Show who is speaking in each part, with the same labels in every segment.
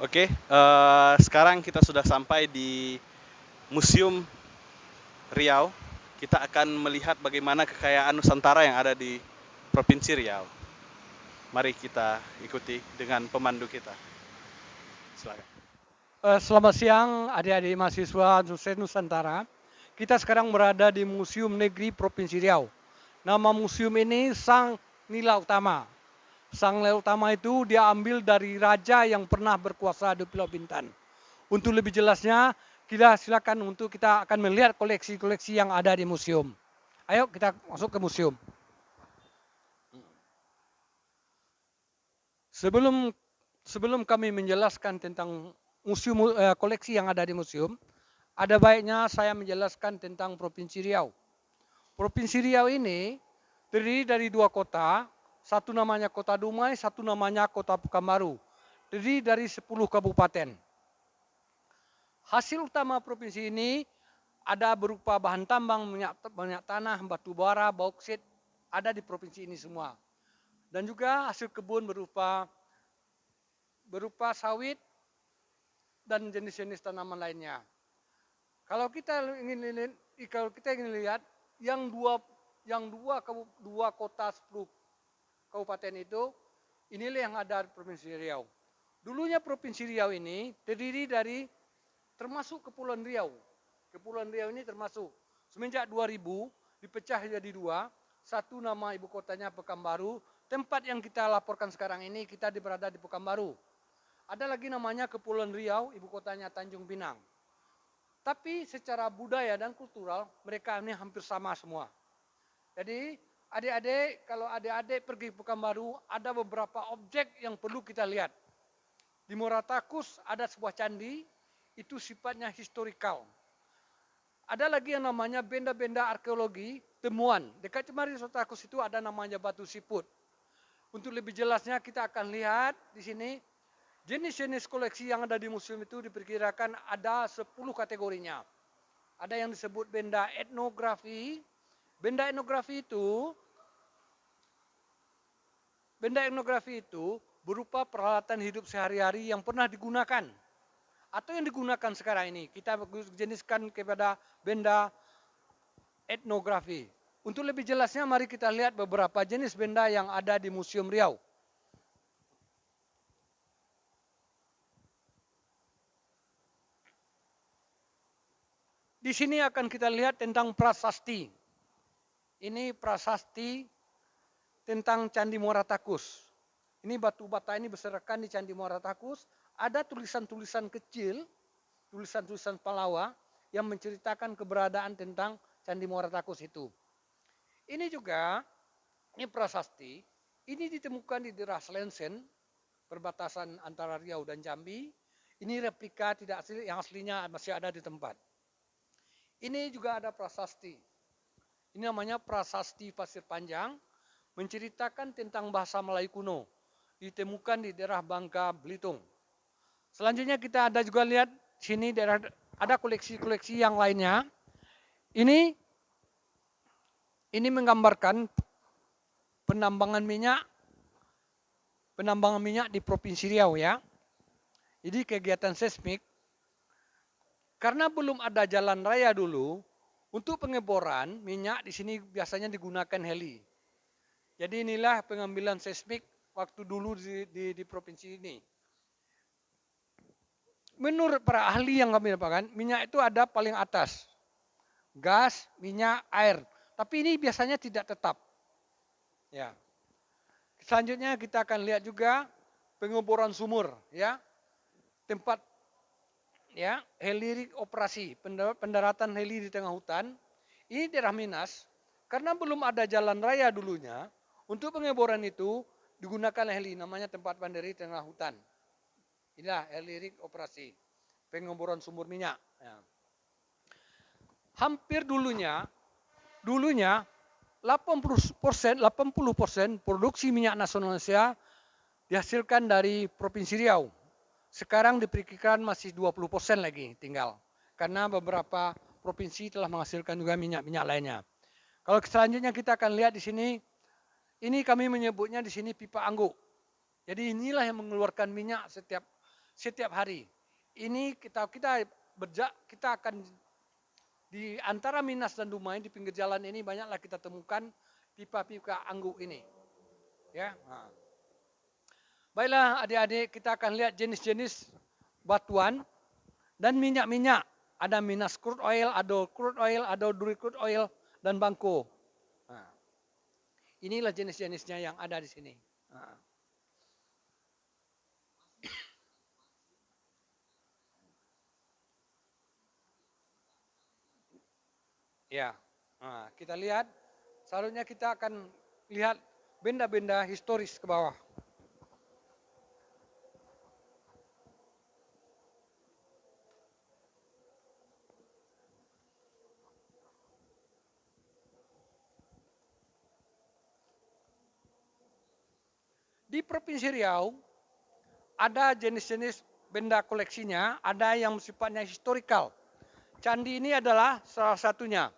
Speaker 1: Oke, sekarang kita sudah sampai di Museum Riau. Kita akan melihat bagaimana kekayaan Nusantara yang ada di Provinsi Riau. Mari kita ikuti dengan pemandu kita. Silakan.
Speaker 2: Selamat siang adik-adik mahasiswa dosen Nusantara. Kita sekarang berada di Museum Negeri Provinsi Riau. Nama museum ini Sang Nila Utama. Sang Nila Utama itu dia ambil dari raja yang pernah berkuasa di Pulau Bintan. Untuk lebih jelasnya, kita silakan untuk kita akan melihat koleksi-koleksi yang ada di museum. Ayo kita masuk ke museum. Sebelum sebelum kami menjelaskan tentang museum koleksi yang ada di museum, ada baiknya saya menjelaskan tentang Provinsi Riau. Provinsi Riau ini terdiri dari dua kota, satu namanya Kota Dumai, satu namanya Kota Pekanbaru. Terdiri dari 10 kabupaten. Hasil utama provinsi ini ada berupa bahan tambang, minyak tanah, batu bara, bauksit, ada di provinsi ini semua. Dan juga hasil kebun berupa sawit dan jenis-jenis tanaman lainnya. Kalau kita ingin lihat yang dua kota 10 kabupaten itu, inilah yang ada di Provinsi Riau. Dulunya Provinsi Riau ini terdiri dari termasuk Kepulauan Riau. Kepulauan Riau ini termasuk semenjak 2000 dipecah jadi dua, satu nama ibu kotanya Pekanbaru, tempat yang kita laporkan sekarang ini kita berada di Pekanbaru. Ada lagi namanya Kepulauan Riau, ibu kotanya Tanjung Pinang. Tapi secara budaya dan kultural mereka ini hampir sama semua. Jadi adik-adik, kalau adik-adik pergi Pekanbaru ada beberapa objek yang perlu kita lihat. Di Muara Takus ada sebuah candi, itu sifatnya historikal. Ada lagi yang namanya benda-benda arkeologi, temuan. Dekat Cemari Muara Takus itu ada namanya batu siput. Untuk lebih jelasnya kita akan lihat di sini jenis-jenis koleksi yang ada di museum itu diperkirakan ada 10 kategorinya. Ada yang disebut benda etnografi. Benda etnografi itu berupa peralatan hidup sehari-hari yang pernah digunakan atau yang digunakan sekarang ini. Kita jeniskan kepada benda etnografi. Untuk lebih jelasnya mari kita lihat beberapa jenis benda yang ada di Museum Riau. Di sini akan kita lihat tentang prasasti. Ini prasasti tentang Candi Muara Takus. Ini batu bata ini berserakan di Candi Muara Takus. Ada tulisan-tulisan kecil, tulisan-tulisan Palawa yang menceritakan keberadaan tentang Candi Muara Takus itu. Ini juga, ini prasasti, ini ditemukan di daerah Selensen, perbatasan antara Riau dan Jambi. Ini replika tidak asli, yang aslinya masih ada di tempat. Ini juga ada prasasti. Ini namanya Prasasti Pasir Panjang, menceritakan tentang bahasa Melayu kuno. Ditemukan di daerah Bangka, Belitung. Selanjutnya kita ada juga lihat sini daerah ada koleksi-koleksi yang lainnya. Ini menggambarkan penambangan minyak di Provinsi Riau ya. Jadi kegiatan seismik karena belum ada jalan raya dulu, untuk pengeboran minyak di sini biasanya digunakan heli. Jadi inilah pengambilan seismik waktu dulu di provinsi ini. Menurut para ahli yang kami dapatkan, minyak itu ada paling atas. Gas, minyak, air. Tapi ini biasanya tidak tetap. Ya. Selanjutnya kita akan lihat juga pengeboran sumur, ya. Tempat ya, heli operasi, pendaratan heli di tengah hutan. Ini daerah Minas, karena belum ada jalan raya dulunya, untuk pengeboran itu digunakan heli, namanya tempat pandiri tengah hutan. Inilah heli operasi, pengeboran sumur minyak. Ya. Hampir dulunya 80% produksi minyak nasional Indonesia dihasilkan dari Provinsi Riau. Sekarang diperkirakan masih 20% lagi tinggal. Karena beberapa provinsi telah menghasilkan juga minyak-minyak lainnya. Kalau selanjutnya kita akan lihat di sini, ini kami menyebutnya di sini pipa angguk. Jadi inilah yang mengeluarkan minyak setiap hari. Ini kita akan di antara Minas dan Dumai di pinggir jalan ini banyaklah kita temukan pipa-pipa angguk ini. Ya. Nah. Baiklah adik-adik, kita akan lihat jenis-jenis batuan dan minyak-minyak. Ada Minas crude oil, ada Duri crude oil, dan Bangko. Nah, inilah jenis-jenisnya yang ada di sini. Nah. Ya, nah, kita lihat. Selanjutnya kita akan lihat benda-benda historis ke bawah. Di Provinsi Riau ada jenis-jenis benda koleksinya, ada yang sifatnya historikal. Candi ini adalah salah satunya.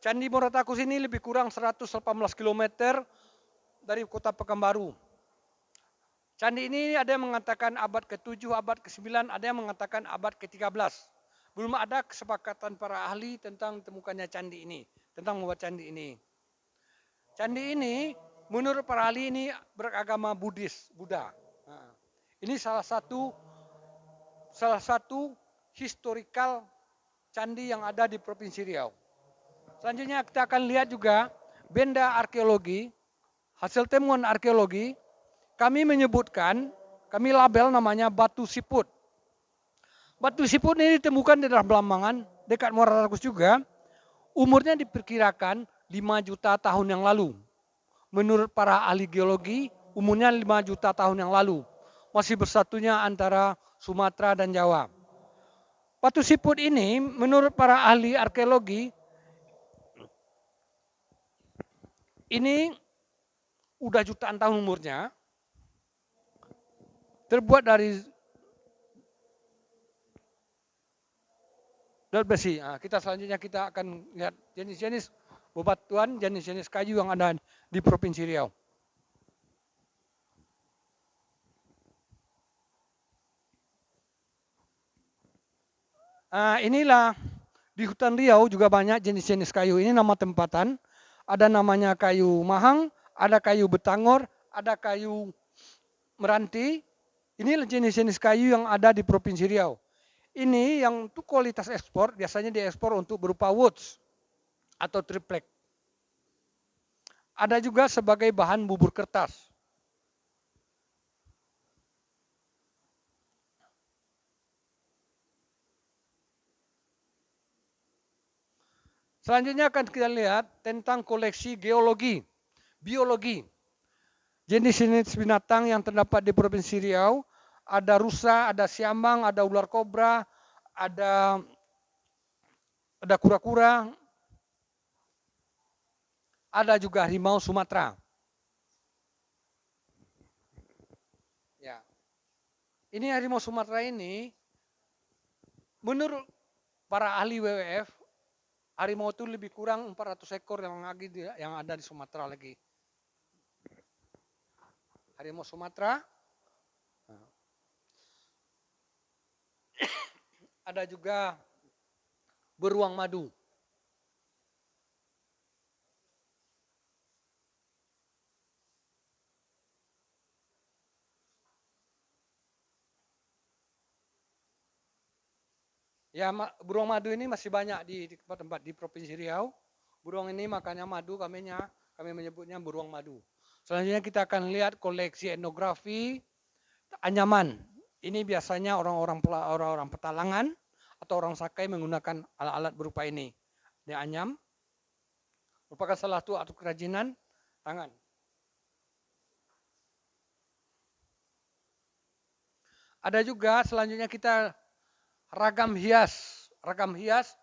Speaker 2: Candi Muaratakus ini lebih kurang 118 km dari kota Pekanbaru. Candi ini ada yang mengatakan abad ke-7, abad ke-9, ada yang mengatakan abad ke-13. Belum ada kesepakatan para ahli tentang temukannya candi ini, tentang membuat candi ini. Candi ini menurut para ahli ini beragama Buddha. Nah, ini salah satu historikal candi yang ada di Provinsi Riau. Selanjutnya kita akan lihat juga benda arkeologi, hasil temuan arkeologi. Kami label namanya batu siput. Batu siput ini ditemukan di daerah Belambangan, dekat Muaratakus juga. Umurnya diperkirakan 5 juta tahun yang lalu. Menurut para ahli geologi, umurnya 5 juta tahun yang lalu. Masih bersatunya antara Sumatera dan Jawa. Batu siput ini menurut para ahli arkeologi, ini udah jutaan tahun umurnya. Terbuat dari besi. Nah, selanjutnya kita akan lihat jenis-jenis bebatuan, jenis-jenis kayu yang ada di Provinsi Riau. Inilah di hutan Riau juga banyak jenis-jenis kayu. Ini nama tempatan. Ada namanya kayu mahang, ada kayu betangor, ada kayu meranti. Inilah jenis-jenis kayu yang ada di Provinsi Riau. Ini yang untuk kualitas ekspor, biasanya diekspor untuk berupa woods atau triplek. Ada juga sebagai bahan bubur kertas. Selanjutnya akan kita lihat tentang koleksi geologi, biologi. Jenis-jenis binatang yang terdapat di Provinsi Riau, ada rusa, ada siamang, ada ular kobra, ada kura-kura, ada juga harimau Sumatera. Ya. Ini harimau Sumatera ini, menurut para ahli WWF, harimau itu lebih kurang 400 ekor yang ada di Sumatera lagi. Harimau Sumatera. Ada juga beruang madu. Ya, beruang madu ini masih banyak di tempat-tempat di Provinsi Riau. Beruang ini makannya madu, kami menyebutnya beruang madu. Selanjutnya kita akan lihat koleksi etnografi anyaman. Ini biasanya orang-orang petalangan atau orang Sakai menggunakan alat-alat berupa ini. Ini anyam, merupakan salah satu alat kerajinan tangan. Ada juga selanjutnya kita ragam hias. Ragam hias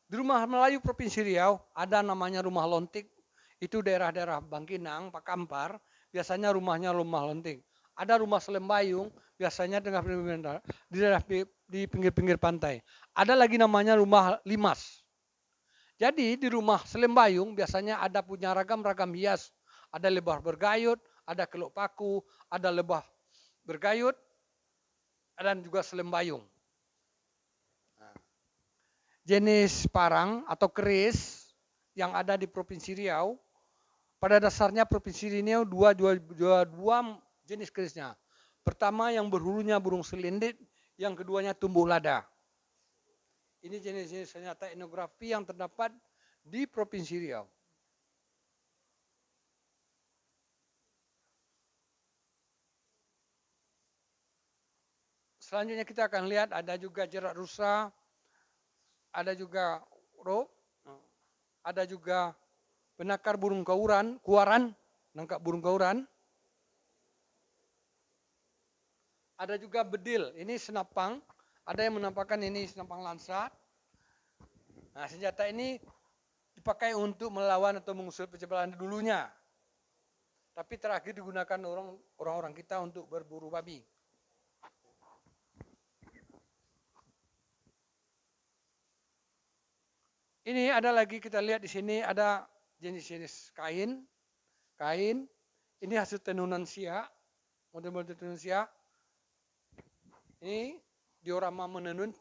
Speaker 2: di rumah Melayu Provinsi Riau ada namanya rumah lontik. Itu daerah-daerah Bangkinang, Pakampar, biasanya rumahnya rumah lontik. Ada rumah Selembayung, biasanya di pinggir-pinggir pantai. Ada lagi namanya rumah limas. Jadi di rumah Selembayung biasanya ada punya ragam-ragam hias. Ada lebah bergayut, ada keluk paku, ada lebah bergayut, dan juga selembayung. Jenis parang atau keris yang ada di Provinsi Riau, pada dasarnya Provinsi Riau dua jenis kerisnya. Pertama yang berhulunya burung selindit, yang keduanya tumbuh lada. Ini jenis-jenis senjata etnografi yang terdapat di Provinsi Riau. Selanjutnya kita akan lihat ada juga jerat rusa, ada juga rope, ada juga penakar burung kuaran, nangkap burung kauran. Ada juga bedil, ini senapang, ada yang menampakkan ini senapang lansat. Nah, senjata ini dipakai untuk melawan atau mengusir penjajah dulunya. Tapi terakhir digunakan orang-orang kita untuk berburu babi. Ini ada lagi kita lihat di sini ada jenis-jenis kain. Ini hasil tenunan siak, model-model tenunan siak. Ini diorama menenun.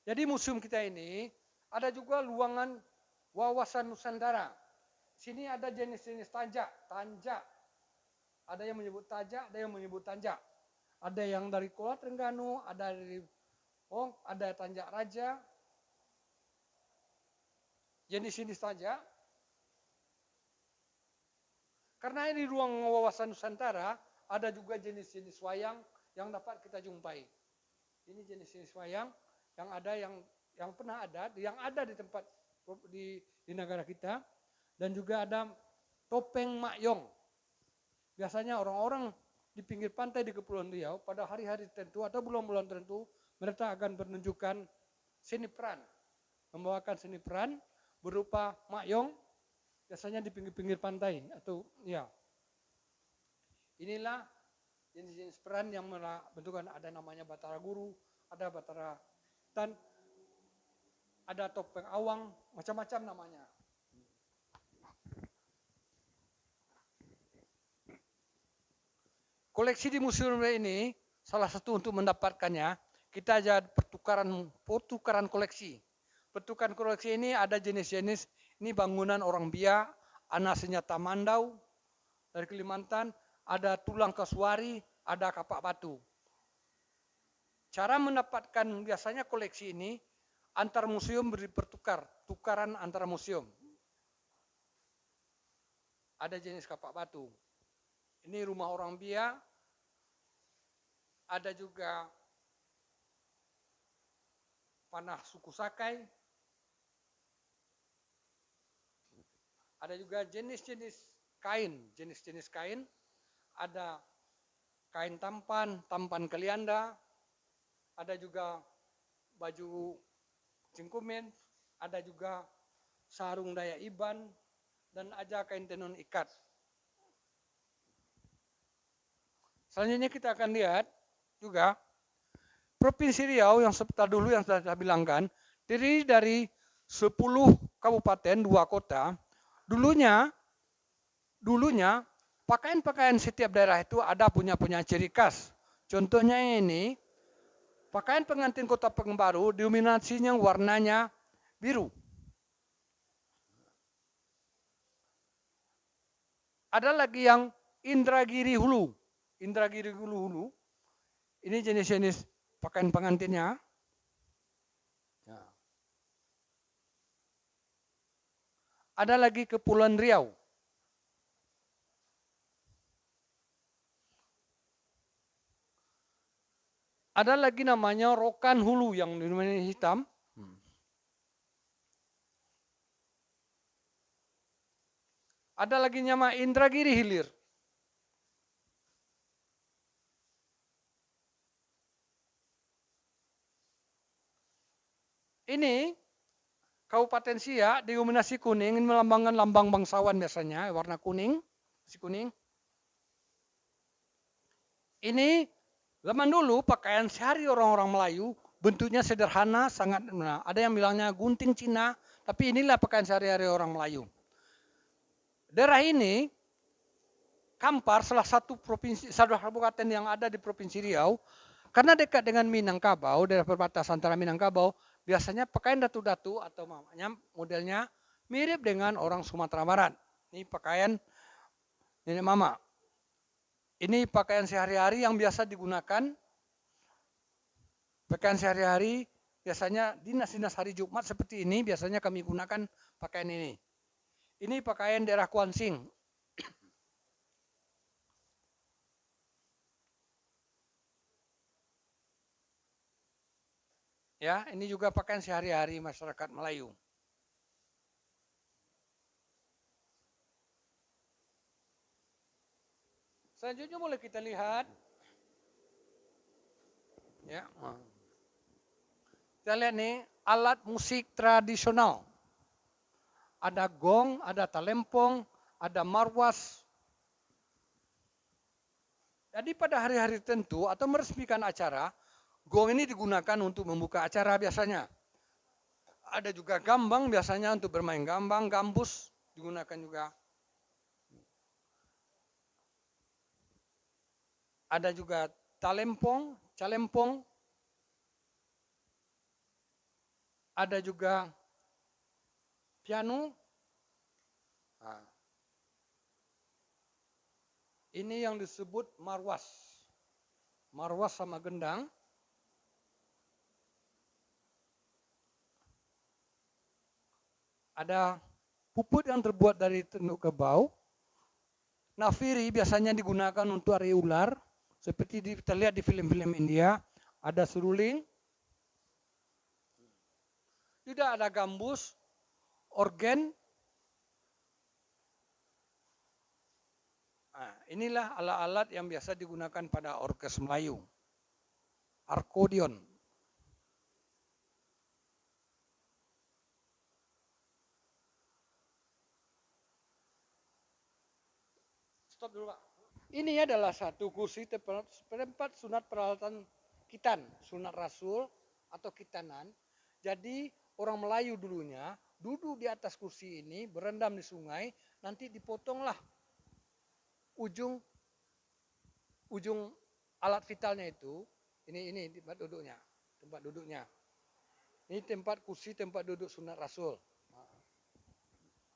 Speaker 2: Jadi museum kita ini ada juga ruangan wawasan Nusantara. Sini ada jenis-jenis tanja. Ada yang menyebut taja, ada yang menyebut tanja. Ada yang dari Kuala Trengganu, ada dari ada tanja raja. Jenis-jenis tanja. Karena ini ruang wawasan Nusantara, ada juga jenis-jenis wayang yang dapat kita jumpai. Ini jenis-jenis wayang yang ada yang pernah ada, yang ada di tempat di negara kita, dan juga ada topeng Makyong. Biasanya orang-orang di pinggir pantai di Kepulauan Riau pada hari-hari tertentu atau bulan-bulan tertentu mereka akan menunjukkan seni peran, membawakan seni peran berupa Makyong, biasanya di pinggir-pinggir pantai atau ya. Inilah jenis-jenis peran yang bentukan, ada namanya Batara Guru, ada Batara dan ada topeng awang, macam-macam namanya. Koleksi di museum ini salah satu untuk mendapatkannya kita aja pertukaran koleksi. Pertukaran koleksi ini ada jenis-jenis, ini bangunan orang Biak, anak senjata Mandau dari Kalimantan, ada tulang kasuari, ada kapak batu. Cara mendapatkan biasanya koleksi ini antar museum tukaran antar museum. Ada jenis kapak batu. Ini rumah orang Biak. Ada juga panah suku Sakai. Ada juga jenis-jenis kain. Ada kain tampan Kalianda. Ada juga baju cingkumen, ada juga sarung Dayak Iban, dan ada kain tenun ikat. Selanjutnya kita akan lihat juga Provinsi Riau yang seperti dulu yang sudah saya bilangkan, terdiri dari 10 kabupaten, 2 kota. Dulunya pakaian-pakaian setiap daerah itu ada punya ciri khas. Contohnya ini, pakaian pengantin Kota Pekanbaru dominasinya warnanya biru. Ada lagi yang Indragiri Hulu. Ini jenis-jenis pakaian pengantinnya. Ada lagi Kepulauan Riau. Ada lagi namanya Rokan Hulu yang namanya hitam. Ada lagi nama Indragiri Hilir. Ini Kabupaten Siak didominasi kuning, ini melambangkan lambang bangsawan biasanya, warna kuning, si kuning. Ini zaman dulu pakaian sehari orang-orang Melayu bentuknya sederhana, sangat ada yang bilangnya gunting Cina, tapi inilah pakaian sehari-hari orang Melayu. Daerah ini Kampar salah satu provinsi, salah satu kabupaten yang ada di Provinsi Riau, karena dekat dengan Minangkabau, daerah perbatasan antara Minangkabau, biasanya pakaian datu-datu atau mamanya modelnya mirip dengan orang Sumatera Barat. Ini pakaian nenek mama. Ini pakaian sehari-hari yang biasa digunakan. Pakaian sehari-hari biasanya dinas-dinas hari Jumat seperti ini, biasanya kami gunakan pakaian ini. Ini pakaian daerah Kuansing. Ya, ini juga pakaian sehari-hari masyarakat Melayu. Selanjutnya boleh kita lihat. Ya. Kita lihat nih alat musik tradisional. Ada gong, ada talempong, ada marwas. Jadi pada hari-hari tertentu atau meresmikan acara, gong ini digunakan untuk membuka acara biasanya. Ada juga gambang biasanya untuk bermain gambang, gambus digunakan juga. Ada juga talempong, calempong. Ada juga piano. Nah, ini yang disebut marwas. Marwas sama gendang. Ada puput yang terbuat dari tanduk kerbau. Nafiri biasanya digunakan untuk tarik ular. Seperti kita lihat di film-film India. Ada seruling. Juga ada gambus, organ. Nah, inilah alat-alat yang biasa digunakan pada orkes Melayu. Arkodion. Stop dulu Pak. Ini adalah satu kursi tempat sunat peralatan kitan, sunat rasul atau kitanan. Jadi orang Melayu dulunya duduk di atas kursi ini, berendam di sungai, nanti dipotonglah ujung alat vitalnya itu. Ini tempat duduknya, Ini tempat kursi, tempat duduk sunat rasul.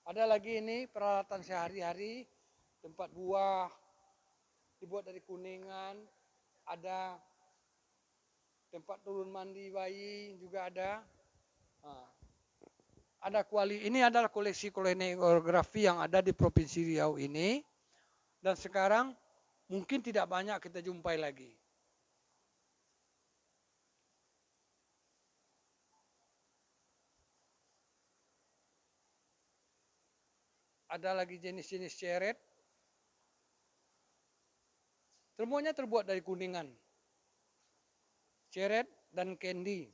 Speaker 2: Ada lagi ini peralatan sehari-hari, tempat buah, dibuat dari kuningan, ada tempat turun mandi bayi juga ada. Ada ini adalah koleksi koreografi yang ada di Provinsi Riau ini, dan sekarang mungkin tidak banyak kita jumpai lagi. Ada lagi jenis-jenis ceret. Semuanya terbuat dari kuningan. Ceret dan candy.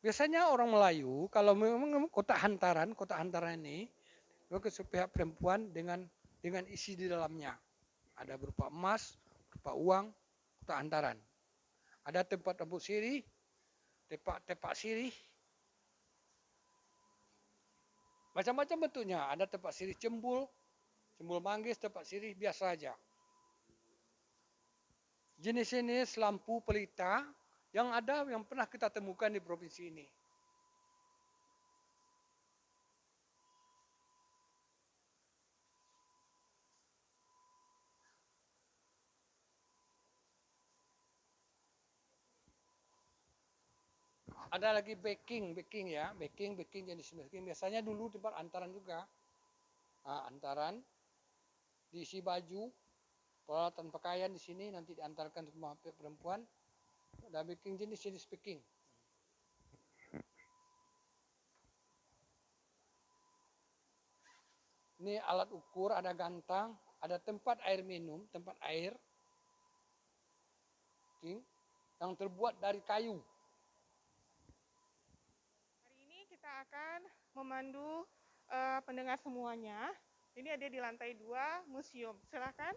Speaker 2: Biasanya orang Melayu kalau memang kotak hantaran ini ke pihak perempuan dengan isi di dalamnya. Ada berupa emas, berupa uang, kotak hantaran. Ada tempat rambut sirih, tepak sirih. Macam-macam bentuknya. Ada tempat sirih cembul manggis, tempat sirih biasa aja. Jenis-jenis lampu pelita yang pernah kita temukan di provinsi ini. Ada lagi baking ya, baking jenis baking. Biasanya dulu tempat antaran juga. Antaran diisi baju, peralatan pakaian di sini nanti diantarkan semua perempuan. Ada baking jenis baking. Ini alat ukur, ada gantang, ada tempat air minum, tempat air yang terbuat dari kayu.
Speaker 3: Hari ini kita akan memandu pendengar semuanya. Ini ada di lantai 2 museum. Silakan.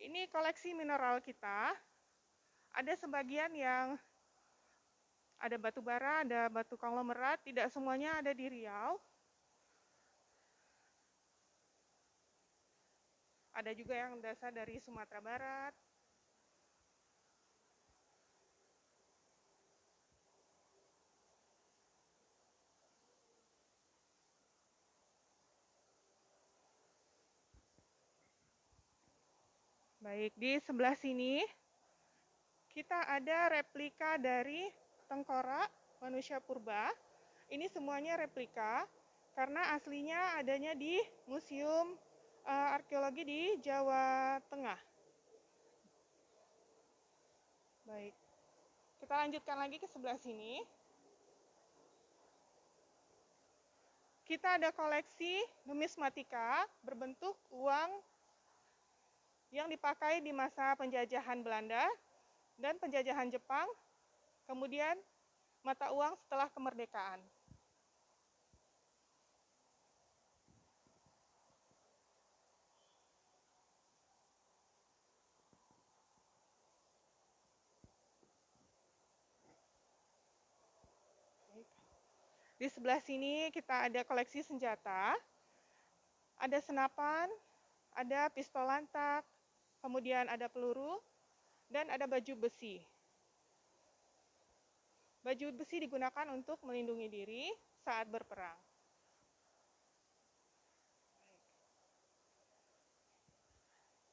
Speaker 3: Ini koleksi mineral kita. Ada sebagian yang ada batu bara, ada batu konglomerat, tidak semuanya ada di Riau. Ada juga yang dasar dari Sumatera Barat. Baik, di sebelah sini kita ada replika dari tengkorak manusia purba. Ini semuanya replika karena aslinya adanya di Museum Arkeologi di Jawa Tengah. Baik, kita lanjutkan lagi ke sebelah sini. Kita ada koleksi numismatika berbentuk uang yang dipakai di masa penjajahan Belanda dan penjajahan Jepang, kemudian mata uang setelah kemerdekaan. Di sebelah sini kita ada koleksi senjata, ada senapan, ada pistol lantak, kemudian ada peluru, dan ada baju besi. Baju besi digunakan untuk melindungi diri saat berperang.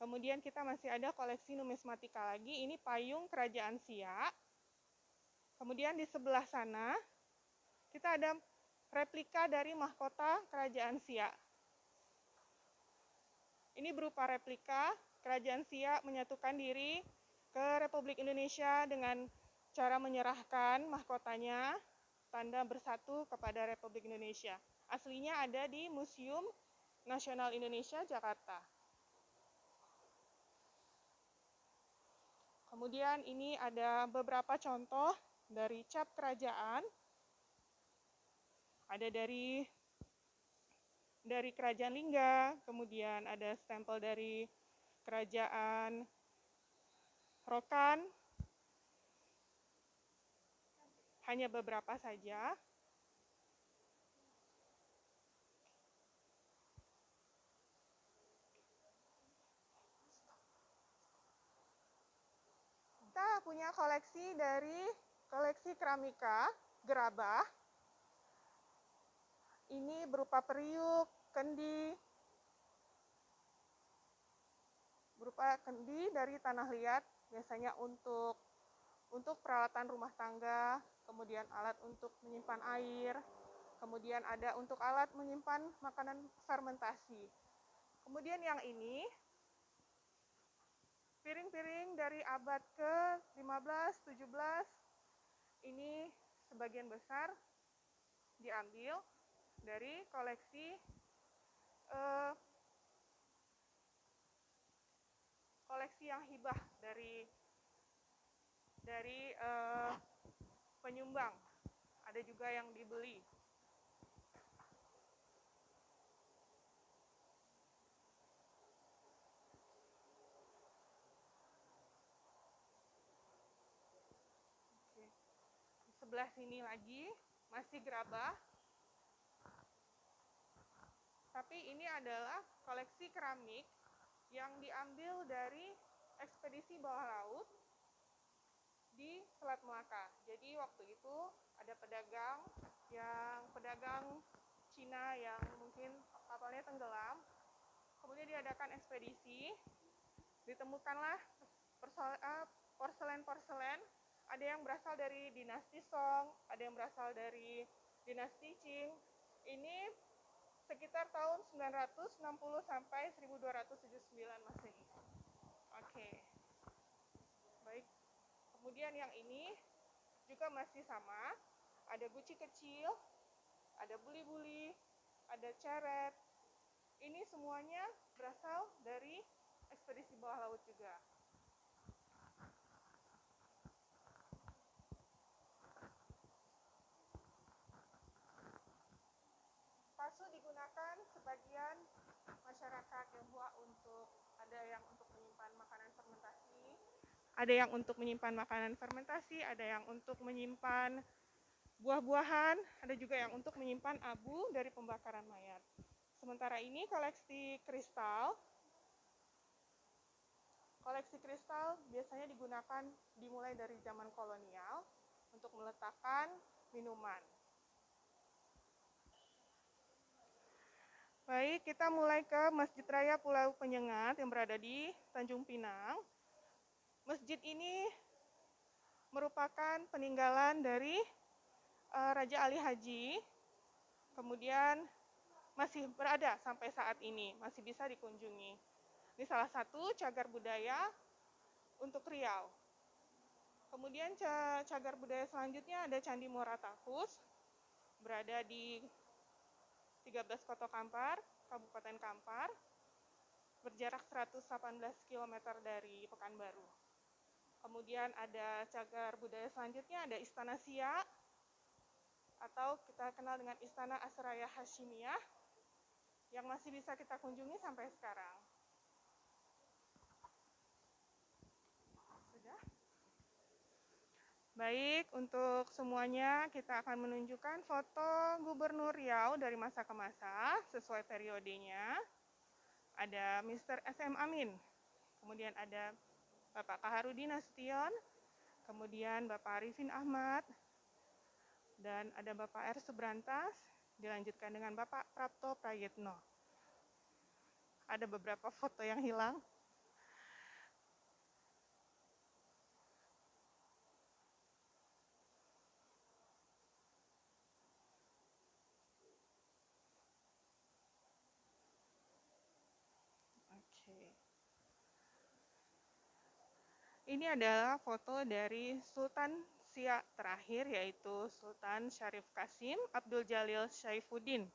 Speaker 3: Kemudian kita masih ada koleksi numismatika lagi, ini payung kerajaan Siak. Kemudian di sebelah sana kita ada replika dari mahkota kerajaan Siak. Ini berupa replika kerajaan Siak menyatukan diri ke Republik Indonesia dengan cara menyerahkan mahkotanya, tanda bersatu kepada Republik Indonesia. Aslinya ada di Museum Nasional Indonesia, Jakarta. Kemudian ini ada beberapa contoh dari cap kerajaan. Ada dari Kerajaan Lingga, kemudian ada stempel dari Kerajaan Rokan. Hanya beberapa saja. Kita punya koleksi dari koleksi keramika gerabah. Ini berupa periuk, kendi, dari tanah liat, biasanya untuk peralatan rumah tangga, kemudian alat untuk menyimpan air, kemudian ada untuk alat menyimpan makanan fermentasi. Kemudian yang ini, piring-piring dari abad ke-15, 17, ini sebagian besar diambil dari koleksi yang hibah dari penyumbang. Ada juga yang dibeli. Oke. Di sebelah sini lagi masih gerabah. Tapi ini adalah koleksi keramik yang diambil dari ekspedisi bawah laut di Selat Melaka. Jadi waktu itu ada pedagang Cina yang mungkin kapalnya tenggelam. Kemudian diadakan ekspedisi, ditemukanlah porselen-porselen. Ada yang berasal dari dinasti Song, ada yang berasal dari dinasti Qing. Ini sekitar tahun 960 sampai 1279 Masehi. Oke. Baik. Kemudian yang ini juga masih sama. Ada guci kecil, ada buli-buli, ada ceret. Ini semuanya berasal dari ekspedisi bawah laut juga. Pasu digunakan sebagian masyarakat Tionghoa untuk menyimpan makanan Ada yang untuk menyimpan makanan fermentasi, ada yang untuk menyimpan buah-buahan, ada juga yang untuk menyimpan abu dari pembakaran mayat. Sementara ini koleksi kristal biasanya digunakan dimulai dari zaman kolonial untuk meletakkan minuman. Baik, kita mulai ke Masjid Raya Pulau Penyengat yang berada di Tanjung Pinang. Masjid ini merupakan peninggalan dari Raja Ali Haji, kemudian masih berada sampai saat ini, masih bisa dikunjungi. Ini salah satu cagar budaya untuk Riau. Kemudian cagar budaya selanjutnya ada Candi Muara Takus, berada di 13 Koto Kampar, Kabupaten Kampar, berjarak 118 km dari Pekanbaru. Kemudian ada cagar budaya selanjutnya, ada Istana Siak, atau kita kenal dengan Istana Asraya Hashimiyah, yang masih bisa kita kunjungi sampai sekarang. Sudah? Baik, untuk semuanya kita akan menunjukkan foto Gubernur Riau dari masa ke masa sesuai periodenya. Ada Mr. SM Amin, kemudian ada Bapak Kaharudin Nasution, kemudian Bapak Arifin Ahmad, dan ada Bapak R. Subrantas, dilanjutkan dengan Bapak Prapto Prayitno. Ada beberapa foto yang hilang. Ini adalah foto dari Sultan Siak terakhir, yaitu Sultan Syarif Qasim Abdul Jalil Syaifuddin.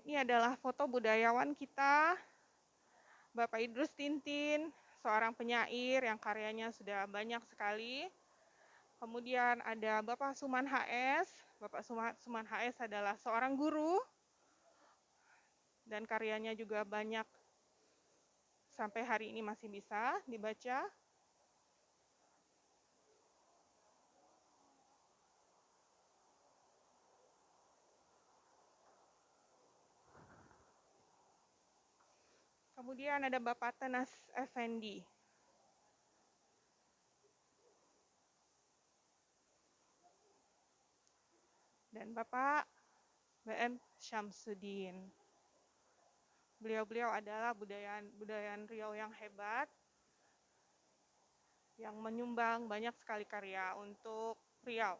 Speaker 3: Ini adalah foto budayawan kita, Bapak Idrus Tintin, seorang penyair yang karyanya sudah banyak sekali. Kemudian ada Bapak Suman HS. Bapak Suman HS adalah seorang guru dan karyanya juga banyak sampai hari ini masih bisa dibaca. Kemudian ada Bapak Tenas Effendi. Dan Bapak BM Syamsuddin. Beliau-beliau adalah budayaan Riau yang hebat, yang menyumbang banyak sekali karya untuk Riau.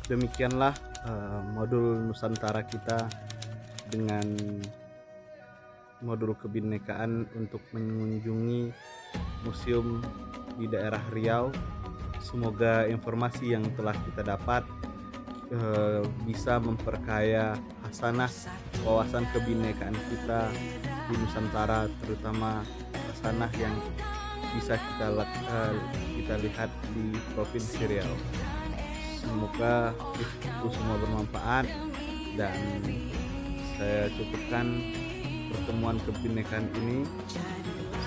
Speaker 1: Demikianlah modul Nusantara kita dengan modul kebinekaan untuk mengunjungi museum di daerah Riau. Semoga informasi yang telah kita dapat bisa memperkaya hasanah wawasan kebinekaan kita di Nusantara, terutama hasanah yang bisa kita lihat di Provinsi Riau. Semoga itu semua bermanfaat, dan saya cukupkan pertemuan kebinekaan ini.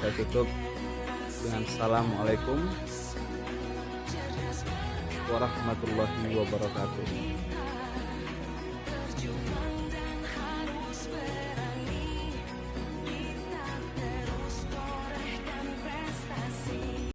Speaker 1: Saya tutup dengan Assalamualaikum warahmatullahi wabarakatuh.